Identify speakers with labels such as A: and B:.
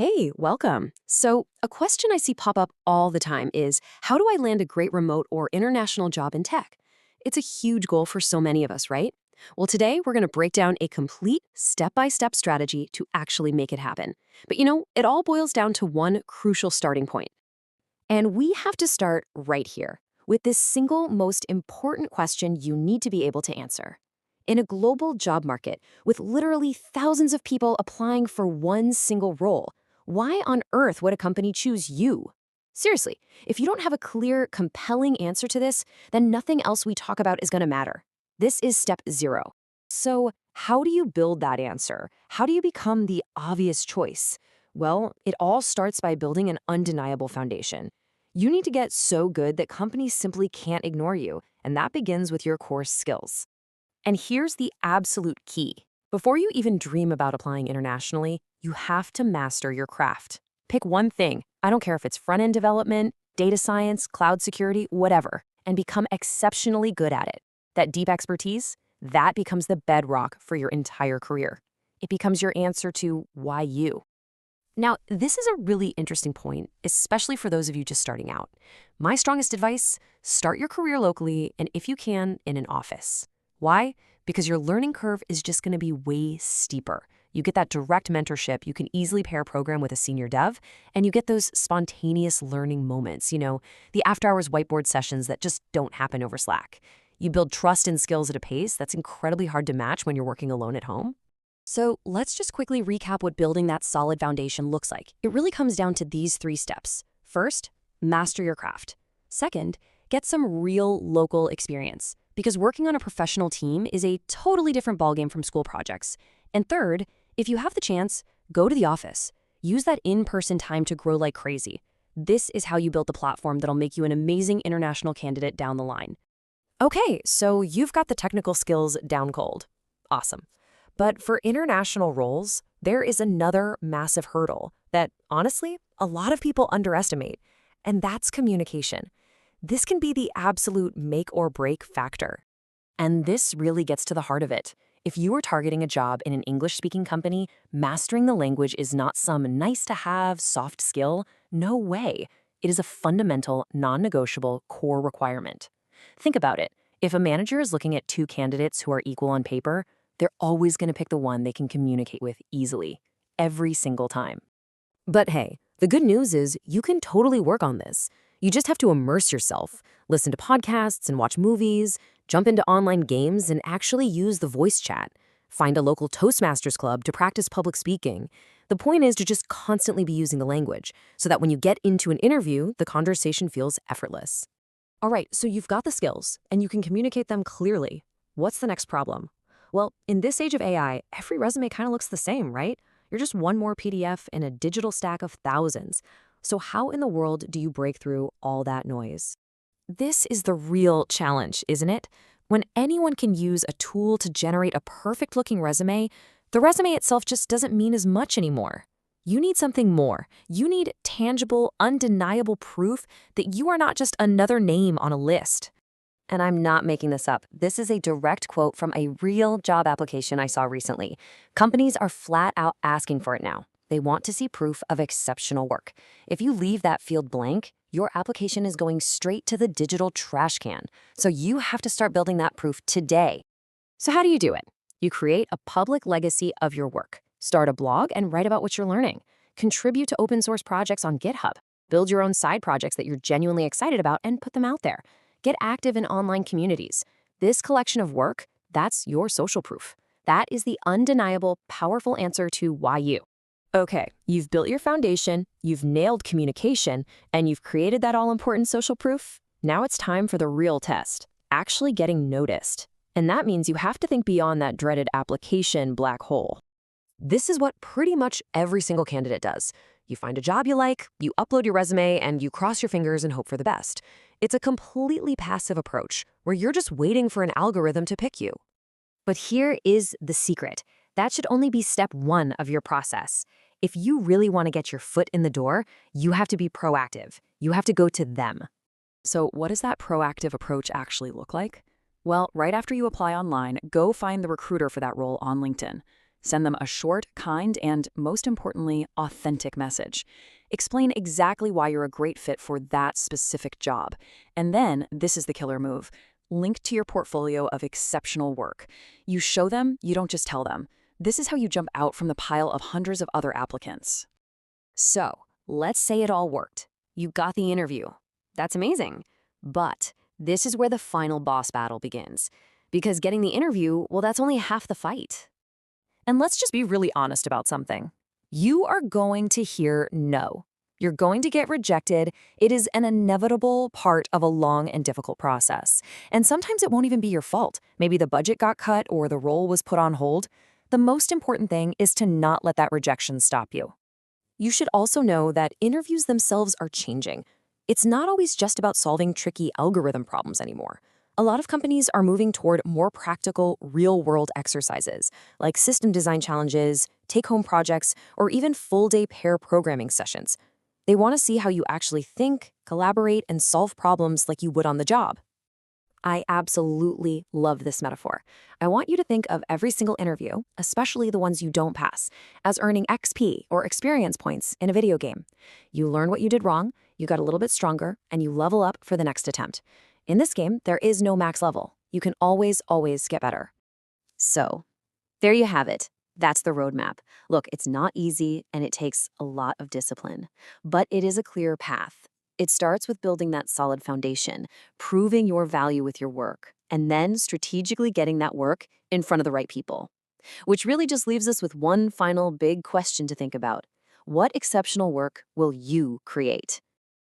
A: Hey, welcome. So, a question I see pop up all the time is how do I land a great remote or international job in tech? It's a huge goal for so many of us, right? Well, today we're going to break down a complete step by step strategy to actually make it happen. But it all boils down to one crucial starting point. And we have to start right here with this single most important question you need to be able to answer. In a global job market with literally thousands of people applying for one single role, why on earth would a company choose you? Seriously, if you don't have a clear, compelling answer to this, then nothing else we talk about is going to matter. This is step zero. So, how do you build that answer? How do you become the obvious choice? Well, it all starts by building an undeniable foundation. You need to get so good that companies simply can't ignore you, and that begins with your core skills. And here's the absolute key. Before you even dream about applying internationally, you have to master your craft. Pick one thing. I don't care if it's front-end development, data science, cloud security, whatever, and become exceptionally good at it. That deep expertise, that becomes the bedrock for your entire career. It becomes your answer to why you. Now, this is a really interesting point, especially for those of you just starting out. My strongest advice, start your career locally and if you can, in an office. Why? Because your learning curve is just going to be way steeper. You get that direct mentorship, you can easily pair a program with a senior dev, and you get those spontaneous learning moments, the after-hours whiteboard sessions that just don't happen over Slack. You build trust and skills at a pace that's incredibly hard to match when you're working alone at home. So let's just quickly recap what building that solid foundation looks like. It really comes down to these three steps. First, master your craft. Second, get some real local experience, because working on a professional team is a totally different ballgame from school projects. And third, if you have the chance, go to the office. Use that in-person time to grow like crazy. This is how you build the platform that'll make you an amazing international candidate down the line. Okay, so you've got the technical skills down cold. Awesome. But for international roles, there is another massive hurdle that, honestly, a lot of people underestimate, and that's communication. This can be the absolute make or break factor. And this really gets to the heart of it. If you are targeting a job in an English-speaking company, mastering the language is not some nice-to-have soft skill. No way. It is a fundamental, non-negotiable core requirement. Think about it. If a manager is looking at two candidates who are equal on paper, they're always going to pick the one they can communicate with easily, every single time. But hey, the good news is you can totally work on this. You just have to immerse yourself, listen to podcasts and watch movies, jump into online games and actually use the voice chat. Find a local Toastmasters club to practice public speaking. The point is to just constantly be using the language so that when you get into an interview, the conversation feels effortless. All right, so you've got the skills and you can communicate them clearly. What's the next problem? Well, in this age of AI, every resume kind of looks the same, right? You're just one more PDF in a digital stack of thousands. So how in the world do you break through all that noise? This is the real challenge, isn't it? When anyone can use a tool to generate a perfect-looking resume, the resume itself just doesn't mean as much anymore. You need something more. You need tangible, undeniable proof that you are not just another name on a list. And I'm not making this up. This is a direct quote from a real job application I saw recently. Companies are flat out asking for it now. They want to see proof of exceptional work. If you leave that field blank, your application is going straight to the digital trash can. So you have to start building that proof today. So how do you do it? You create a public legacy of your work. Start a blog and write about what you're learning. Contribute to open source projects on GitHub. Build your own side projects that you're genuinely excited about and put them out there. Get active in online communities. This collection of work, that's your social proof. That is the undeniable, powerful answer to why you. Okay, you've built your foundation, you've nailed communication, and you've created that all-important social proof. Now it's time for the real test, actually getting noticed. And that means you have to think beyond that dreaded application black hole. This is what pretty much every single candidate does. You find a job you like, you upload your resume, and you cross your fingers and hope for the best. It's a completely passive approach where you're just waiting for an algorithm to pick you. But here is the secret. That should only be step one of your process. If you really want to get your foot in the door, you have to be proactive. You have to go to them.
B: So what does that proactive approach actually look like? Well, right after you apply online, go find the recruiter for that role on LinkedIn. Send them a short, kind, and most importantly, authentic message. Explain exactly why you're a great fit for that specific job. And then, this is the killer move. Link to your portfolio of exceptional work. You show them, you don't just tell them. This is how you jump out from the pile of hundreds of other applicants.
A: So, let's say it all worked. You got the interview. That's amazing. But this is where the final boss battle begins. Because getting the interview, well, that's only half the fight. And let's just be really honest about something. You are going to hear no. You're going to get rejected. It is an inevitable part of a long and difficult process. And sometimes it won't even be your fault. Maybe the budget got cut or the role was put on hold. The most important thing is to not let that rejection stop you. You should also know that interviews themselves are changing. It's not always just about solving tricky algorithm problems anymore. A lot of companies are moving toward more practical, real-world exercises, like system design challenges, take-home projects, or even full-day pair programming sessions. They want to see how you actually think, collaborate, and solve problems like you would on the job. I absolutely love this metaphor. I want you to think of every single interview, especially the ones you don't pass, as earning XP or experience points in a video game. You learn what you did wrong, you got a little bit stronger, and you level up for the next attempt. In this game, there is no max level. You can always get better. So, there you have it. That's the roadmap. Look, it's not easy and it takes a lot of discipline, but it is a clear path. It starts with building that solid foundation, proving your value with your work, and then strategically getting that work in front of the right people. Which really just leaves us with one final big question to think about. What exceptional work will you create?